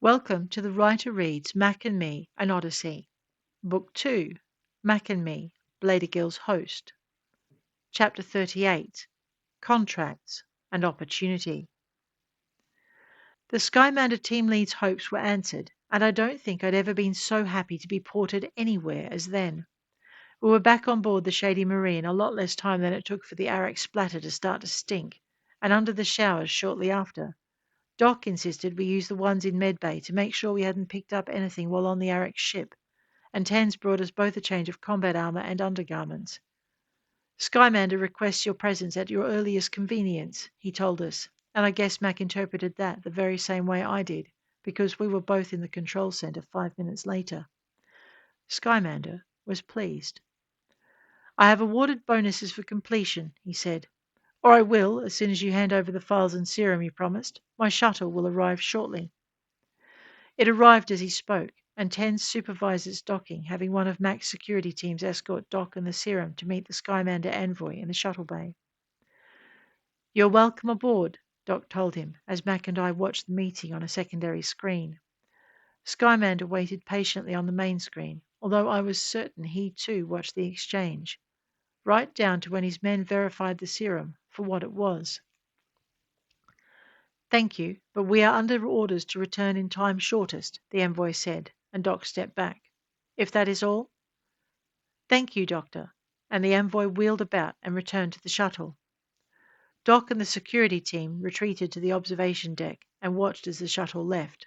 Welcome to the Writer Reads Mack and Me, an Odyssey. Book 2, Mack and Me, Blaedergil's Host. Chapter 38, Contracts and Opportunity. The Skymander team lead's hopes were answered, and I don't think I'd ever been so happy to be ported anywhere as then. We were back on board the Shady Marie in a lot less time than it took for the Arak splatter to start to stink, and under the showers shortly after. Doc insisted we use the ones in medbay to make sure we hadn't picked up anything while on the Arak ship, and Tans brought us both a change of combat armor and undergarments. Skymander requests your presence at your earliest convenience, he told us, and I guess Mac interpreted that the very same way I did, because we were both in the control center 5 minutes later. Skymander was pleased. I have awarded bonuses for completion, he said. Or I will, as soon as you hand over the files and serum you promised. My shuttle will arrive shortly. It arrived as he spoke, and Tens supervised its docking, having one of Mack's security teams escort Doc and the serum to meet the Skymander envoy in the shuttle bay. You're welcome aboard, Doc told him, as Mack and I watched the meeting on a secondary screen. Skymander waited patiently on the main screen, although I was certain he too watched the exchange, right down to when his men verified the serum for what it was. Thank you, but we are under orders to return in time shortest, the envoy said, and Doc stepped back. If that is all? Thank you, Doctor, and the envoy wheeled about and returned to the shuttle. Doc and the security team retreated to the observation deck and watched as the shuttle left.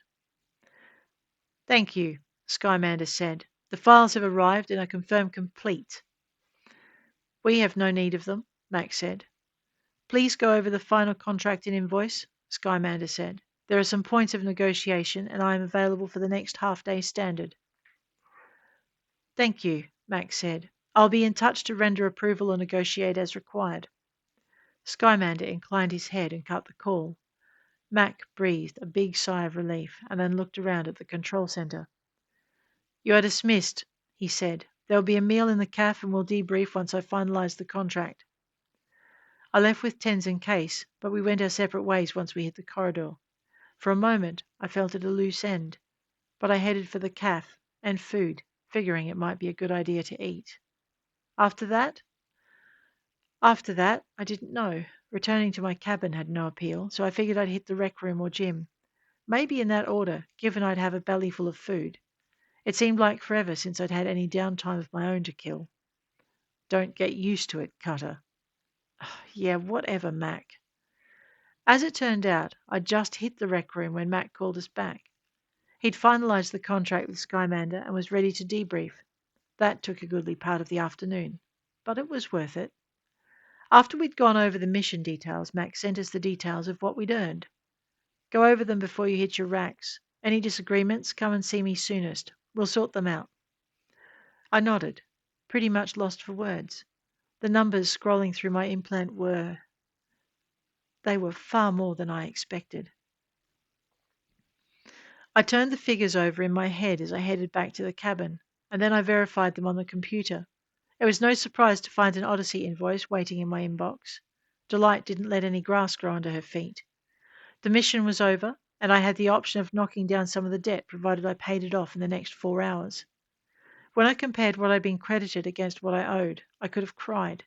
Thank you, Skymander said. The files have arrived and are confirmed complete. We have no need of them, Mack said. Please go over the final contract and invoice, Skymander said. There are some points of negotiation, and I am available for the next half-day standard. Thank you, Mack said. I'll be in touch to render approval or negotiate as required. Skymander inclined his head and cut the call. Mack breathed a big sigh of relief and then looked around at the control center. You are dismissed, he said. There will be a meal in the cafe and we'll debrief once I finalize the contract. I left with Tens and Case, but we went our separate ways once we hit the corridor. For a moment, I felt at a loose end, but I headed for the cafe and food, figuring it might be a good idea to eat. After that, I didn't know. Returning to my cabin had no appeal, so I figured I'd hit the rec room or gym. Maybe in that order, given I'd have a belly full of food. It seemed like forever since I'd had any downtime of my own to kill. Don't get used to it, Cutter. Yeah, whatever, Mac. As it turned out, I'd just hit the rec room when Mac called us back. He'd finalized the contract with Skymander and was ready to debrief. That took a goodly part of the afternoon, but it was worth it. After we'd gone over the mission details, Mac sent us the details of what we'd earned. Go over them before you hit your racks. Any disagreements, come and see me soonest. We'll sort them out. I nodded, pretty much lost for words. The numbers scrolling through my implant were far more than I expected. I turned the figures over in my head as I headed back to the cabin, and then I verified them on the computer. It was no surprise to find an Odyssey invoice waiting in my inbox. Delight didn't let any grass grow under her feet. The mission was over, and I had the option of knocking down some of the debt provided I paid it off in the next 4 hours. When I compared what I'd been credited against what I owed, I could have cried.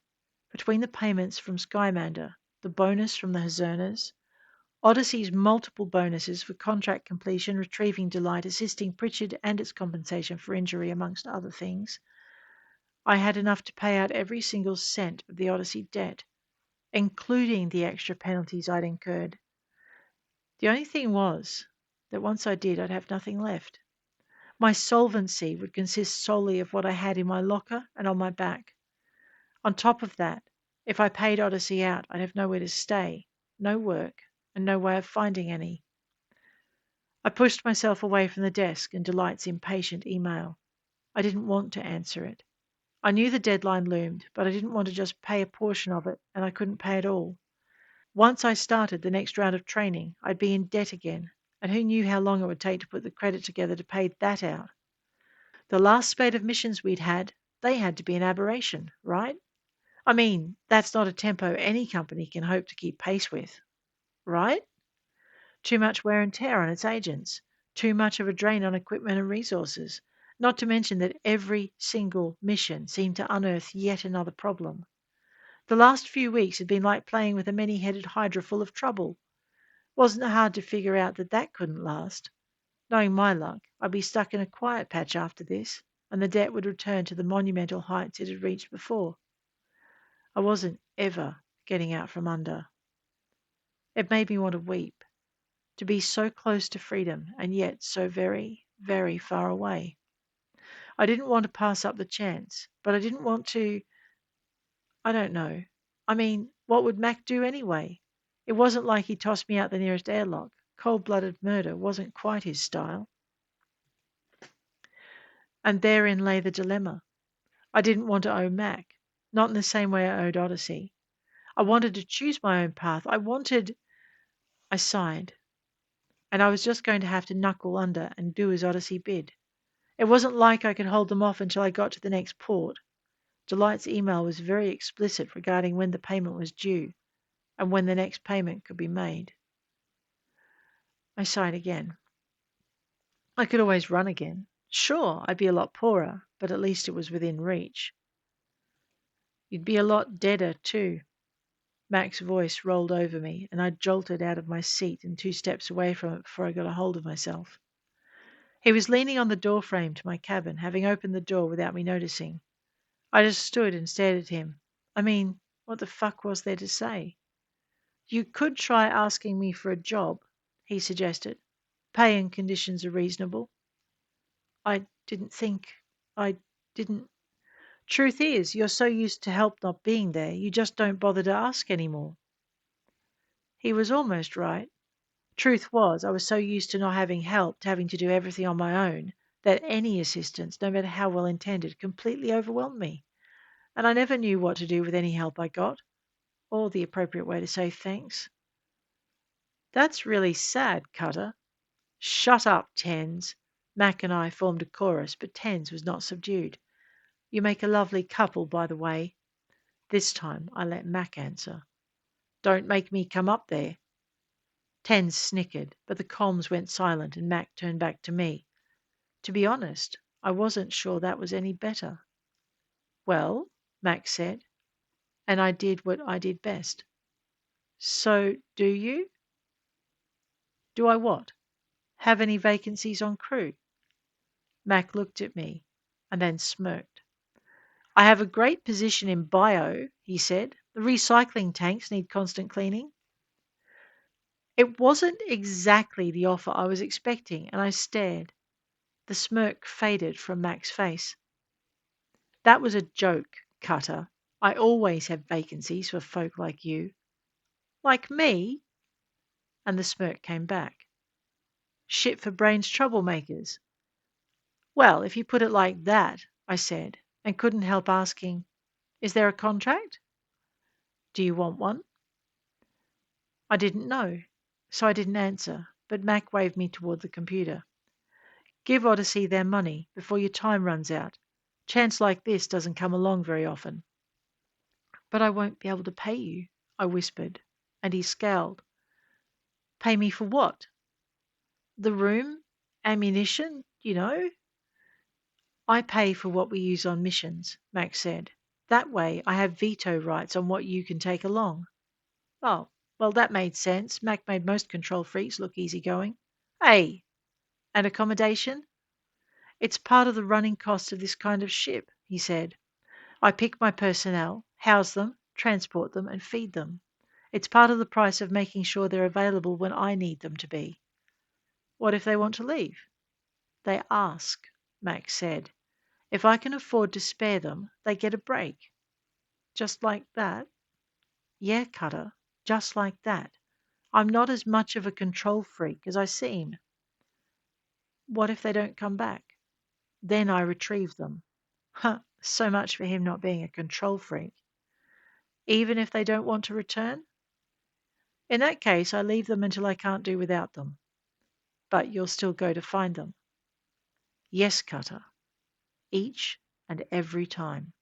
Between the payments from Skymander, the bonus from the Hazernas, Odyssey's multiple bonuses for contract completion, retrieving Delight, assisting Pritchard and its compensation for injury, amongst other things, I had enough to pay out every single cent of the Odyssey debt, including the extra penalties I'd incurred. The only thing was that once I did, I'd have nothing left. My solvency would consist solely of what I had in my locker and on my back. On top of that, if I paid Odyssey out, I'd have nowhere to stay, no work, and no way of finding any. I pushed myself away from the desk and Delight's impatient email. I didn't want to answer it. I knew the deadline loomed, but I didn't want to just pay a portion of it, and I couldn't pay it all. Once I started the next round of training, I'd be in debt again, and who knew how long it would take to put the credit together to pay that out. The last spate of missions we'd had, they had to be an aberration, right? I mean, that's not a tempo any company can hope to keep pace with, right? Too much wear and tear on its agents, Too much of a drain on equipment and resources, not to mention that every single mission seemed to unearth yet another problem. The last few weeks had been like playing with a many-headed hydra full of trouble. Wasn't it hard to figure out that that couldn't last? Knowing my luck, I'd be stuck in a quiet patch after this, and the debt would return to the monumental heights it had reached before. I wasn't ever getting out from under. It made me want to weep, to be so close to freedom and yet so very, very far away. I didn't want to pass up the chance, but I didn't want to, I don't know. I mean, what would Mac do anyway? It wasn't like he tossed me out the nearest airlock. Cold-blooded murder wasn't quite his style. And therein lay the dilemma. I didn't want to owe Mac, not in the same way I owed Odyssey. I wanted to choose my own path. I sighed, and I was just going to have to knuckle under and do as Odyssey bid. It wasn't like I could hold them off until I got to the next port. Delight's email was very explicit regarding when the payment was due and when the next payment could be made. I sighed again. I could always run again. Sure, I'd be a lot poorer, but at least it was within reach. You'd be a lot deader, too. Mac's voice rolled over me, and I jolted out of my seat and 2 steps away from it before I got a hold of myself. He was leaning on the doorframe to my cabin, having opened the door without me noticing. I just stood and stared at him. I mean, what the fuck was there to say? You could try asking me for a job, he suggested. Pay and conditions are reasonable. I didn't think. I didn't. Truth is, you're so used to help not being there, you just don't bother to ask anymore. He was almost right. Truth was, I was so used to not having help, to having to do everything on my own, that any assistance, no matter how well intended, completely overwhelmed me. And I never knew what to do with any help I got, or the appropriate way to say thanks. That's really sad, Cutter. Shut up, Tens. Mac and I formed a chorus, but Tens was not subdued. You make a lovely couple, by the way. This time I let Mac answer. Don't make me come up there. Tens snickered, but the comms went silent and Mac turned back to me. To be honest, I wasn't sure that was any better. Well, Mac said, and I did what I did best. So, do you? Do I what? Have any vacancies on crew? Mac looked at me and then smirked. I have a great position in bio, he said. The recycling tanks need constant cleaning. It wasn't exactly the offer I was expecting, and I stared. The smirk faded from Mac's face. That was a joke, Cutter. I always have vacancies for folk like you. Like me? And the smirk came back. Shit for brains troublemakers. Well, if you put it like that, I said, and couldn't help asking, is there a contract? Do you want one? I didn't know, so I didn't answer, but Mac waved me toward the computer. Give Odyssey their money before your time runs out. Chance like this doesn't come along very often. But I won't be able to pay you, I whispered, and he scowled. Pay me for what? The room? Ammunition? You know? I pay for what we use on missions, Mac said. That way I have veto rights on what you can take along. Oh, well, that made sense. Mac made most control freaks look easygoing. Hey, and accommodation? It's part of the running cost of this kind of ship, he said. I pick my personnel, house them, transport them, and feed them. It's part of the price of making sure they're available when I need them to be. What if they want to leave? They ask, Mac said. If I can afford to spare them, they get a break. Just like that? Yeah, Cutter, just like that. I'm not as much of a control freak as I seem. What if they don't come back? Then I retrieve them. Huh, so much for him not being a control freak. Even if they don't want to return? In that case, I leave them until I can't do without them. But you'll still go to find them. Yes, Cutter. Each and every time.